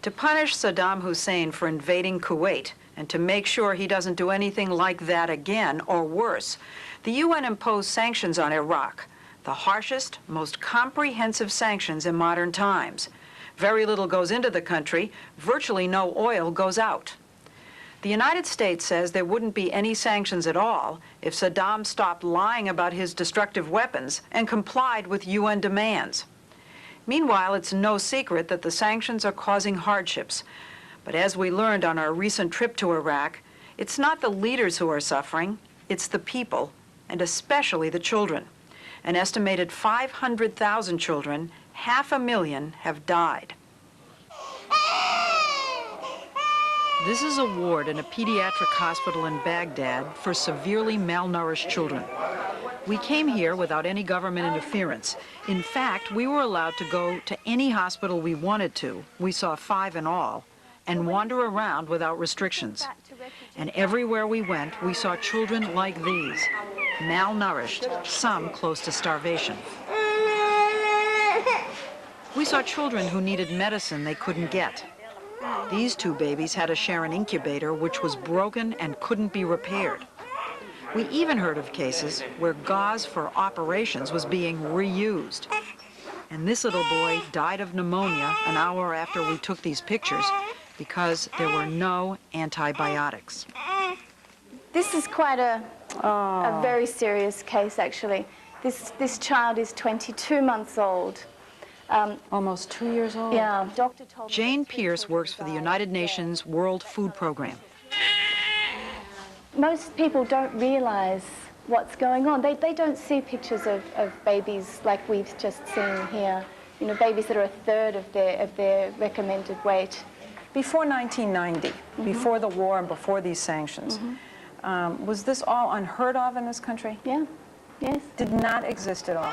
To punish Saddam Hussein for invading Kuwait and to make sure he doesn't do anything like that again or worse, the UN imposed sanctions on Iraq, the harshest, most comprehensive sanctions in modern times. Very little goes into the country, virtually no oil goes out. The United States says there wouldn't be any sanctions at all if Saddam stopped lying about his destructive weapons and complied with UN demands. Meanwhile, it's no secret that the sanctions are causing hardships. But as we learned on our recent trip to Iraq, it's not the leaders who are suffering, it's the people, and especially the children. An estimated 500,000 children, 500,000, have died. This is a ward in a pediatric hospital in Baghdad for severely malnourished children. We came here without any government interference. In fact, we were allowed to go to any hospital we wanted to. We saw 5 in all, and wander around without restrictions. And everywhere we went, we saw children like these, malnourished, some close to starvation. We saw children who needed medicine they couldn't get. These 2 babies had to share an incubator which was broken and couldn't be repaired. We even heard of cases where gauze for operations was being reused. And this little boy died of pneumonia an hour after we took these pictures because there were no antibiotics. This is quite a very serious case, actually. This child is 22 months old. Almost 2 years old? Yeah. Doctor told me Jane Pierce works for the United Nations World Food Program. Most people don't realize what's going on. They don't see pictures of babies like we've just seen here. You know, babies that are a third of their recommended weight. Before 1990, before the war and before these sanctions, was this all unheard of in this country? Yeah, yes. Did not exist at all.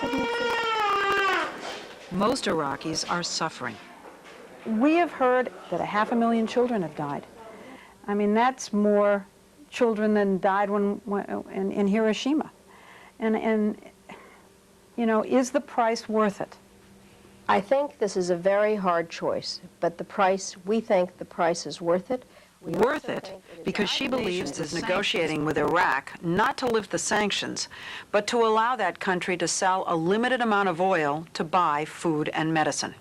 Most Iraqis are suffering. We have heard that 500,000 children have died. I mean, that's more children than died in Hiroshima. And, you know, is the price worth it? I think this is a very hard choice, but we think the price is worth it. Worth it because she believes is negotiating with Iraq not to lift the sanctions, but to allow that country to sell a limited amount of oil to buy food and medicine.